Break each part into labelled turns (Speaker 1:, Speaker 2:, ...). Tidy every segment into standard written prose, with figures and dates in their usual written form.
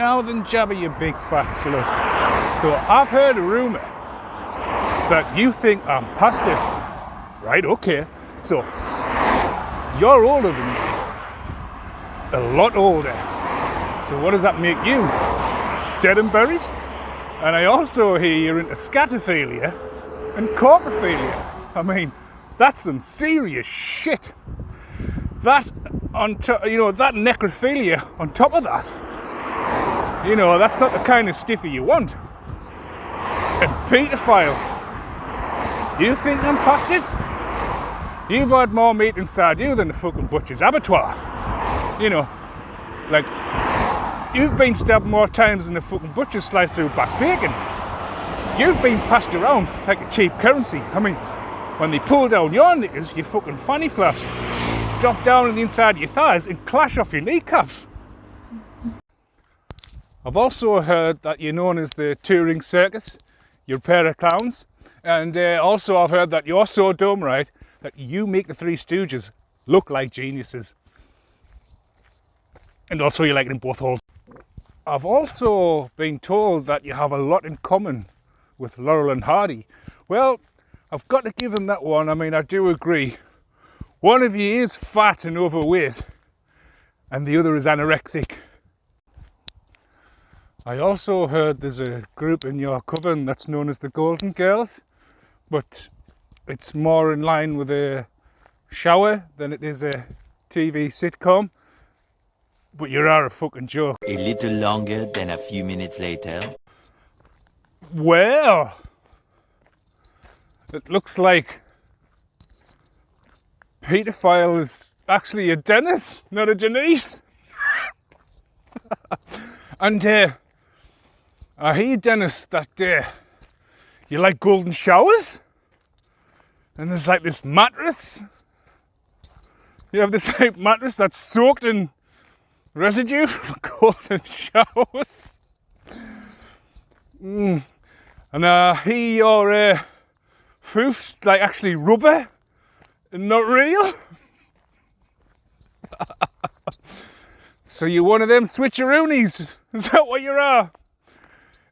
Speaker 1: Now then, Jabba, you big fat slut. So I've heard a rumour that you think I'm past it. Right, okay. So you're older than me. A lot older. So what does that make you? Dead and buried? And I also hear you're into scatophilia and corpophilia. I mean, that's some serious shit. That on top, that necrophilia on top of that. That's not the kind of stiffy you want. And paedophile. You think I'm past it? You've had more meat inside you than the fucking butcher's abattoir. Like, you've been stabbed more times than the fucking butcher sliced through back bacon. You've been passed around like a cheap currency. I mean, when they pull down your knickers, your fucking fanny flaps drop down on the inside of your thighs and clash off your kneecaps. I've also heard that you're known as the touring circus. You're a pair of clowns. And also I've heard that you're so dumb, right, that you make the Three Stooges look like geniuses. And also you like it in both holes. I've also been told that you have a lot in common with Laurel and Hardy. Well, I've got to give them that one. I mean, I do agree. One of you is fat and overweight, and the other is anorexic. I also heard there's a group in your coven that's known as the Golden Girls, but it's more in line with a shower than it is a TV sitcom. But you are a fucking joke.
Speaker 2: A little longer than a few minutes later.
Speaker 1: Well, it looks like paedophile is actually a Dennis, not a Denise. And I hear, Dennis, that you like golden showers, and there's like this mattress. You have this like mattress that's soaked in residue from golden showers. And I hear your foof's like actually rubber and not real. So you're one of them switcheroonies. Is that what you are?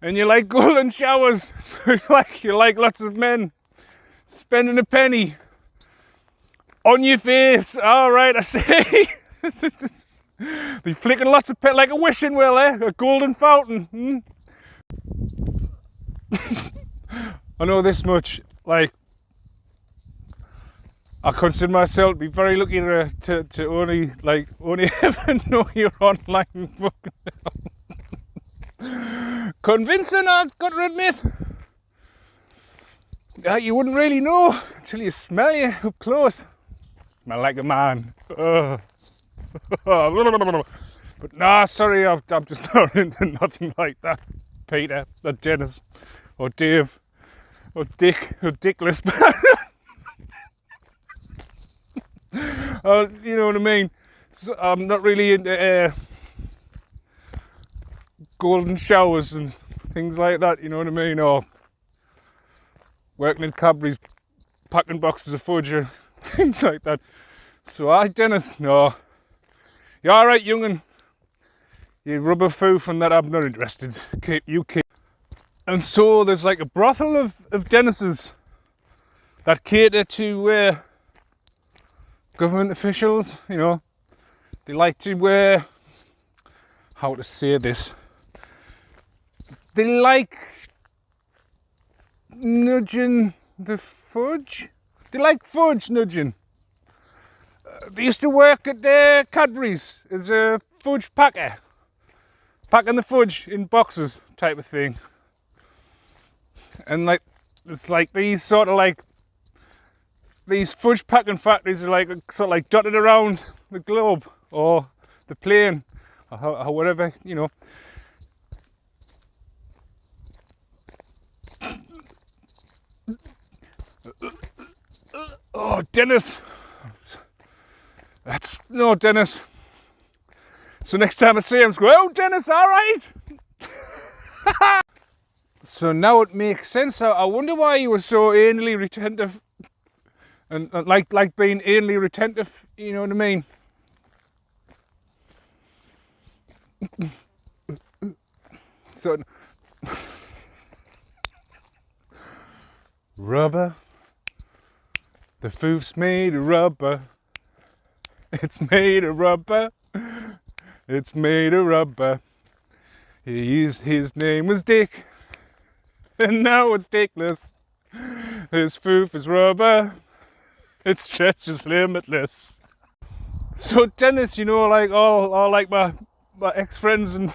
Speaker 1: And you like golden showers. So you like lots of men spending a penny on your face. All right, I see. They flicking lots of like a wishing well, a golden fountain. I know this much. Like, I consider myself to be very lucky to only ever know your online fucking. Convincing, I've got to admit. You wouldn't really know until you smell you up close. Smell like a man. But nah, sorry, I'm just not into nothing like that. Peter, or Dennis, or Dave, or Dick, or Dickless. You know what I mean? So I'm not really into golden showers and things like that, you know what I mean? Or working in Cadbury's packing boxes of fudge or things like that. So Dennis, no. You're alright, young'un. You rubber foof and that, I'm not interested. Keep. And so there's like a brothel of Dennises that cater to government officials, They like to how to say this? They like nudging the fudge. They like fudge nudging. They used to work at Cadbury's as a fudge packer, packing the fudge in boxes type of thing. And like, it's like these these fudge packing factories are like sort of like dotted around the globe or the plane or whatever, Oh, Dennis. No, Dennis. So next time I see him, I go, oh, Dennis, all right. So now it makes sense. I wonder why you were so anally retentive, and like being anally retentive. You know what I mean? So, rubber. The foof's made of rubber. It's made of rubber. It's made of rubber. His name was Dick. And now it's dickless. His foof is rubber. Its stretch is limitless. So Dennis, you know, like all like my ex-friends and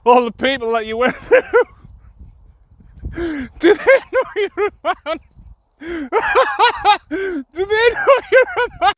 Speaker 1: all the people that you went through, do they know you're a man? Do they know you're a man?